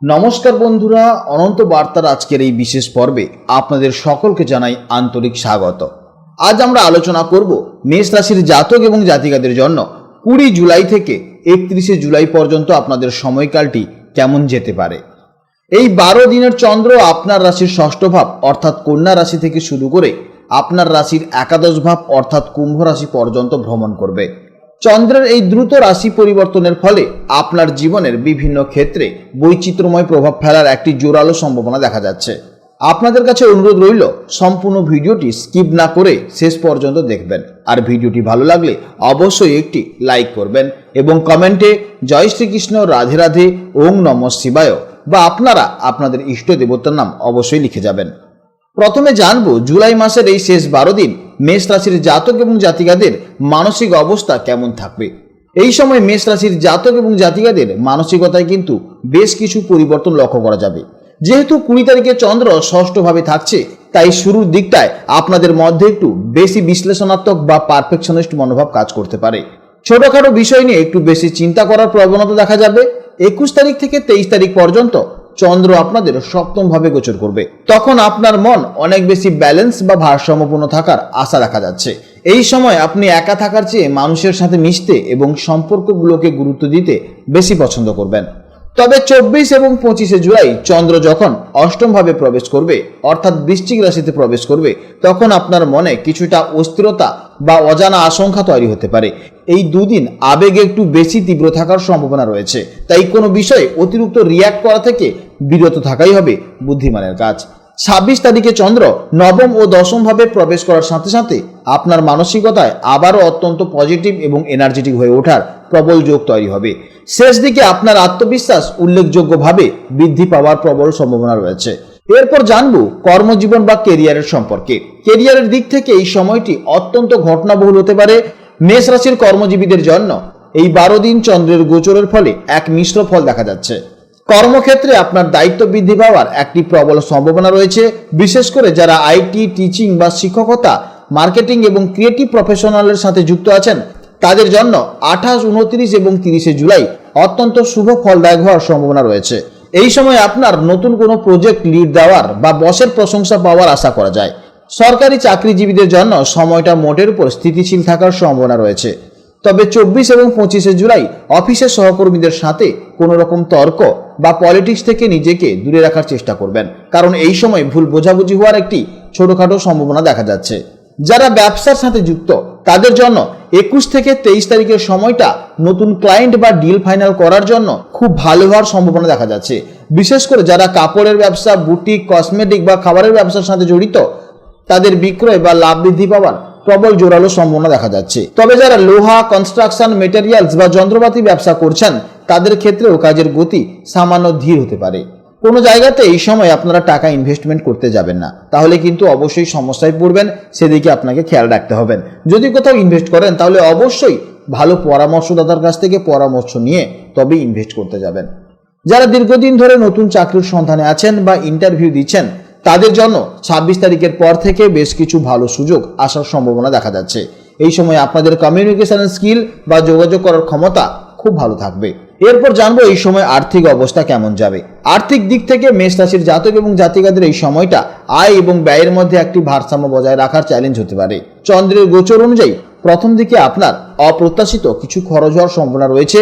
নমস্কার বন্ধুরা, অনন্ত বার্তার আজকের এই বিশেষ পর্বে আপনাদের সকলকে জানাই আন্তরিক স্বাগত। আজ আমরা আলোচনা করব মেষ রাশির জাতক এবং জাতিকাদের জন্য 20 জুলাই থেকে 31 জুলাই পর্যন্ত আপনাদের সময়কালটি কেমন যেতে পারে। এই 12 দিনের চন্দ্র আপনার রাশির ষষ্ঠ ভাব অর্থাৎ কন্যা রাশি থেকে শুরু করে আপনার রাশির একাদশ ভাব অর্থাৎ কুম্ভ রাশি পর্যন্ত ভ্রমণ করবে। চন্দ্রের এই দ্রুত রাশি পরিবর্তনের ফলে আপনার জীবনের বিভিন্ন ক্ষেত্রে বৈচিত্র্যময় প্রভাব ফেলার একটি জোরালো সম্ভাবনা দেখা যাচ্ছে। আপনাদের কাছে অনুরোধ রইল সম্পূর্ণ ভিডিওটি স্কিপ না করে শেষ পর্যন্ত দেখবেন, আর ভিডিওটি ভালো লাগলে অবশ্যই একটি লাইক করবেন এবং কমেন্টে জয় শ্রীকৃষ্ণ, রাধে রাধে, ওং নমঃ শিবায় বা আপনারা আপনাদের ইষ্ট দেবতার নাম অবশ্যই লিখে যাবেন। প্রথমে জানবো জুলাই মাসের এই শেষ 12 দিন মেষ রাশির জাতক এবং জাতিকাদের মানসিক অবস্থা কেমন থাকবে। এই সময় মেষ রাশির জাতক এবং জাতিকাদের মানসিকতায় কিন্তু বেশ কিছু পরিবর্তন লক্ষ্য করা যাবে। যেহেতু 20 তারিখে চন্দ্র ষষ্ঠভাবে থাকছে, তাই শুরুর দিকটায় আপনাদের মধ্যে একটু বেশি বিশ্লেষণাত্মক বা পারফেকশনিস্ট মনোভাব কাজ করতে পারে। ছোটখাটো বিষয় নিয়ে একটু বেশি চিন্তা করার প্রবণতা দেখা যাবে। 21 তারিখ থেকে 23 তারিখ পর্যন্ত চন্দ্র আপনাদের সপ্তম ভাবে গোচর করবে। তখন আপনার মন অনেক বেশি ব্যালেন্স বা ভারসাম্যপূর্ণ থাকার আশা দেখা যাচ্ছে। এই সময় আপনি একা থাকার চেয়ে মানুষের সাথে মিশতে এবং সম্পর্কগুলোকে গুরুত্ব দিতে বেশি পছন্দ করবেন। তবে 24 এবং 25 জুলাই চন্দ্র যখন অষ্টম ভাবে প্রবেশ করবে অর্থাৎ বৃশ্চিক রাশিতে প্রবেশ করবে, তখন আপনার মনে কিছুটা অস্থিরতা বা অজানা আশঙ্কা তৈরি হতে পারে। এই দুদিন আবেগে একটু বেশি তীব্র থাকার সম্ভাবনা রয়েছে, তাই কোনো বিষয়ে অতিরিক্ত রিয়্যাক্ট করা থেকে বিরত থাকাই হবে বুদ্ধিমানের কাজ। 26 তারিখে চন্দ্র নবম ও দশম ভাবে প্রবেশ করার সাথে সাথে আপনার মানসিকতায় আবারও অত্যন্ত পজিটিভ এবং এনার্জেটিক হয়ে ওঠার প্রবল যোগ তৈরি হবে। শেষ দিকে আপনার আত্মবিশ্বাস উল্লেখযোগ্যভাবে বৃদ্ধি পাওয়ার প্রবল সম্ভাবনা রয়েছে। এরপর জানবো কর্মজীবন বা কেরিয়ারের সম্পর্কে। কেরিয়ারের দিক থেকে এই সময়টি অত্যন্ত ঘটনাবহুল হতে পারে। মেষ রাশির কর্মজীবীদের জন্য এই 12 দিন চন্দ্রের গোচরের ফলে এক মিশ্র ফল দেখা যাচ্ছে। কর্মক্ষেত্রে আপনার দায়িত্ব বৃদ্ধি পাওয়ার একটি প্রবল সম্ভাবনা রয়েছে, বিশেষ করে যারা আইটি, টিচিং বা শিক্ষকতা, মার্কেটিং এবং ক্রিয়েটিভ প্রফেশনালের সাথে যুক্ত আছেন তাদের জন্য 28, 29 এবং 30 জুলাই অত্যন্ত শুভ ফলদায়ক হওয়ার সম্ভাবনা রয়েছে। এই সময় আপনার নতুন কোনো প্রজেক্ট লিড দেওয়ার বা বসের প্রশংসা পাওয়ার আশা করা যায়। সরকারি চাকরিজীবীদের জন্য সময়টা মোটের উপর স্থিতিশীল থাকার সম্ভাবনা রয়েছে। তবে 24 এবং 25 জুলাই অফিসের সহকর্মীদের সাথে কোনো রকম তর্ক বা পলিটিক্স থেকে নিজেকে দূরে রাখার চেষ্টা করবেন, কারণ এই সময় ভুল বোঝাবুঝি হওয়ার একটি ছোটখাটো সম্ভাবনা দেখা যাচ্ছে। যারা ব্যবসার সাথে যুক্ত তাদের জন্য 21 থেকে 23 তারিখের সময়টা নতুন ক্লায়েন্ট বা ডিল ফাইনাল করার জন্য খুব ভালো হওয়ার সম্ভাবনা দেখা যাচ্ছে। বিশেষ করে যারা কাপড়ের ব্যবসা, বুটিক, কসমেটিক বা খাবারের ব্যবসার সাথে জড়িত তাদের বিক্রয় বা লাভ বৃদ্ধি পাওয়ার প্রবল জোরালো সম্ভাবনা দেখা যাচ্ছে। তবে যারা লোহা, কনস্ট্রাকশন, মেটেরিয়ালস বা যন্ত্রপাতি ব্যবসা করছেন তাদের ক্ষেত্রেও কাজের গতি সামান্য ধীর হতে পারে। কোনো জায়গাতে এই সময় আপনারা টাকা ইনভেস্টমেন্ট করতে যাবেন না, তাহলে কিন্তু অবশ্যই সমস্যায় পড়বেন, সেদিকে আপনাকে খেয়াল রাখতে হবে। যদি কোথাও ইনভেস্ট করেন তাহলে অবশ্যই ভালো পরামর্শদাতার কাছ থেকে পরামর্শ নিয়ে তবে ইনভেস্ট করতে যাবেন। যারা দীর্ঘদিন ধরে নতুন চাকরির সন্ধানে আছেন বা ইন্টারভিউ দিচ্ছেন তাদের জন্য 26 তারিখের পর থেকে বেশ কিছু ভালো সুযোগ আসার সম্ভাবনা দেখা যাচ্ছে। এই সময় আপনাদের কমিউনিকেশন স্কিল বা যোগাযোগ করার ক্ষমতা খুব ভালো থাকবে। এরপর জানবো এই সময় আর্থিক অবস্থা কেমন যাবে। আর্থিক দিক থেকে মেষ রাশির জাতক এবং জাতিকাদের এই সময়টা আয় এবং ব্যয়ের মধ্যে একটি ভারসাম্য বজায় রাখার চ্যালেঞ্জ হতে পারে। চন্দ্রের গোচর অনুযায়ী প্রথম দিকে আপনার অপ্রত্যাশিত কিছু খরচ হওয়ার সম্ভাবনা রয়েছে,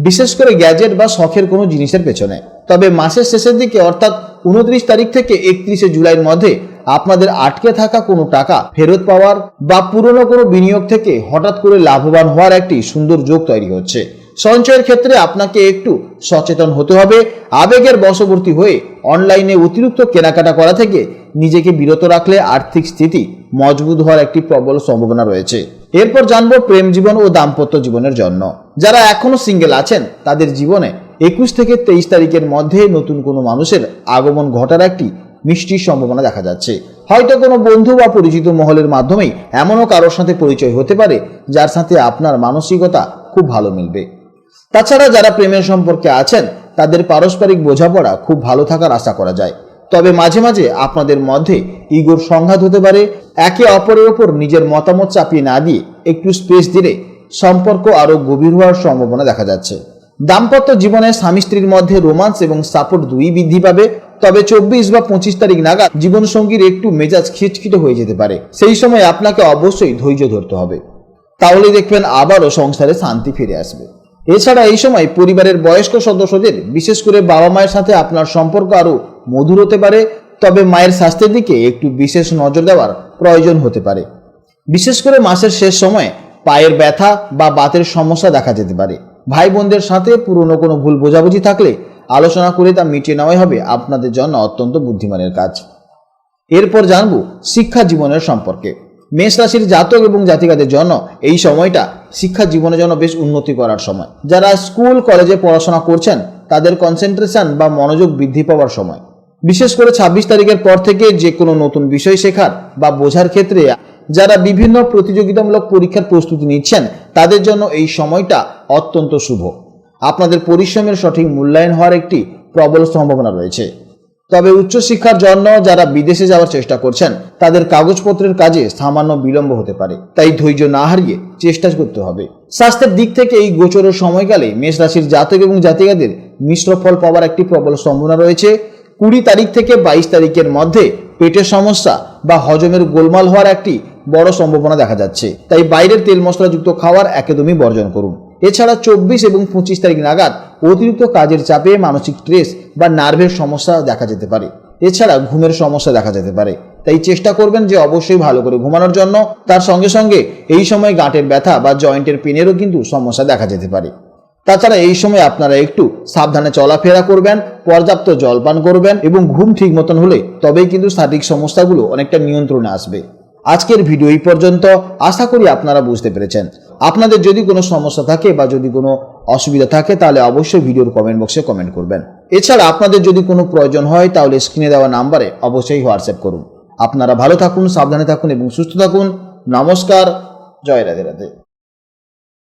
বিশেষ করে গ্যাজেট বা শখের কোনো জিনিসের পেছনে। তবে মাসের শেষের দিকে অর্থাৎ 29 তারিখ থেকে 31 জুলাইয়ের মধ্যে আপনাদের আটকে থাকা কোনো টাকা ফেরত পাওয়ার বা পুরনো কোনো বিনিয়োগ থেকে হঠাৎ করে লাভবান হওয়ার একটি সুন্দর যোগ তৈরি হচ্ছে। সঞ্চয়ের ক্ষেত্রে আপনাকে একটু সচেতন হতে হবে। আবেগের বশবর্তী হয়ে অনলাইনে অতিরিক্ত কেনাকাটা করা থেকে নিজেকে বিরত রাখলে আর্থিক স্থিতি মজবুত হওয়ার একটি প্রবল সম্ভাবনা রয়েছে। এরপর জানবো প্রেম জীবন ও দাম্পত্য জীবনের জন্য। যারা এখনো সিঙ্গেল আছেন তাদের জীবনে 21 থেকে 23 তারিখের মধ্যে নতুন কোনো মানুষের আগমন ঘটার একটি মিষ্টি সম্ভাবনা দেখা যাচ্ছে। হয়তো কোনো বন্ধু বা পরিচিত মহলের মাধ্যমেই এমনও কারোর সাথে পরিচয় হতে পারে যার সাথে আপনার মানসিকতা খুব ভালো মিলবে। তাছাড়া যারা প্রেমের সম্পর্কে আছেন তাদের পারস্পরিক বোঝাপড়া খুব ভালো থাকার আশা করা যায়। তবে মাঝে মাঝে আপনাদের মধ্যে ইগোর সংঘাত হতে পারে। একে অপরের ওপর নিজের মতামত চাপিয়ে না দিয়ে একটু স্পেস দিলে সম্পর্ক আরও গভীর হওয়ার সম্ভাবনা দেখা যাচ্ছে। দাম্পত্য জীবনে স্বামী স্ত্রীর মধ্যে রোমান্স এবং সাপোর্ট দুই বৃদ্ধি পাবে। তবে 24 বা 25 তারিখ নাগাদ জীবনসঙ্গীর একটু মেজাজ খিটখিটে হয়ে যেতে পারে। সেই সময় আপনাকে অবশ্যই ধৈর্য ধরতে হবে, তাহলে দেখবেন আবারও সংসারে শান্তি ফিরে আসবে। এছাড়া এই সময় পরিবারের বয়স্ক সদস্যদের, বিশেষ করে বাবা মায়ের সাথে আপনার সম্পর্ক আরও মধুর হতে পারে। তবে মায়ের স্বাস্থ্যের দিকে একটু বিশেষ নজর দেওয়ার প্রয়োজন হতে পারে। বিশেষ করে মাসের শেষ সময়ে পায়ের ব্যথা বা বাতের সমস্যা দেখা যেতে পারে। ভাই বোনদের সাথে পুরনো কোনো ভুল বোঝাবুঝি থাকলে আলোচনা করে তা মিটিয়ে নেওয়াই হবে আপনাদের জন্য অত্যন্ত বুদ্ধিমানের কাজ। এরপর জানব শিক্ষা জীবনের সম্পর্কে। মেষ রাশির জাতক এবং জাতিকাদের জন্য এই সময়টা শিক্ষা জীবনের জন্য বেশ উন্নতি করার সময়। যারা স্কুল কলেজে পড়াশোনা করছেন তাদের কনসেন্ট্রেশন বা মনোযোগ বৃদ্ধি পাওয়ার সময়। বিশেষ করে 26 তারিখের পর থেকে যে কোনো নতুন বিষয় শেখার বা বোঝার ক্ষেত্রে যারা বিভিন্ন প্রতিযোগিতামূলক পরীক্ষার প্রস্তুতি নিচ্ছেন তাদের জন্য এই সময়টা অত্যন্ত শুভ। আপনাদের পরিশ্রমের সঠিক মূল্যায়ন হওয়ার একটি প্রবল সম্ভাবনা রয়েছে। তবে উচ্চশিক্ষার জন্য যারা বিদেশে যাওয়ার চেষ্টা করছেন তাদের কাগজপত্রের কাজে সামান্য বিলম্ব হতে পারে, তাই ধৈর্য না হারিয়ে চেষ্টা করতে হবে। স্বাস্থ্যের দিক থেকে এই গোচরের সময়কালে মেষ রাশির জাতক এবং জাতিকাদের মিশ্র ফল পাওয়ার একটি প্রবল সম্ভাবনা রয়েছে। 20 তারিখ থেকে 22 তারিখের মধ্যে পেটের সমস্যা বা হজমের গোলমাল হওয়ার একটি বড় সম্ভাবনা দেখা যাচ্ছে, তাই বাইরের তেল মশলাযুক্ত খাবার একদমই বর্জন করুন। এছাড়া 24 এবং 25 তারিখ নাগাদ অতিরিক্ত কাজের চাপে মানসিক স্ট্রেস বা নার্ভের সমস্যা দেখা যেতে পারে। এছাড়া ঘুমের সমস্যা দেখা যেতে পারে, তাই চেষ্টা করবেন যে অবশ্যই ভালো করে ঘুমানোর জন্য। তার সঙ্গে সঙ্গে এই সময় গাঁটের ব্যথা বা জয়েন্টের পেনেরও কিন্তু সমস্যা দেখা যেতে পারে। তাছাড়া এই সময় আপনারা একটু সাবধানে চলাফেরা করবেন, পর্যাপ্ত জল পান করবেন এবং ঘুম ঠিক মতন হলে তবেই কিন্তু শারীরিক সমস্যাগুলো অনেকটা নিয়ন্ত্রণে আসবে। আজকের ভিডিও এই পর্যন্ত। আশা করি আপনারা বুঝতে পেরেছেন। আপনাদের যদি কোনো সমস্যা থাকে বা যদি কোনো অসুবিধা থাকে তাহলে অবশ্যই ভিডিওর কমেন্ট বক্সে কমেন্ট করবেন। এছাড়া আপনাদের যদি কোনো প্রয়োজন হয় তাহলে স্ক্রিনে দেওয়া নাম্বারে অবশ্যই হোয়াটসঅ্যাপ করুন। আপনারা ভালো থাকুন, সাবধানে থাকুন এবং সুস্থ থাকুন। নমস্কার, জয় রাধে রাধে।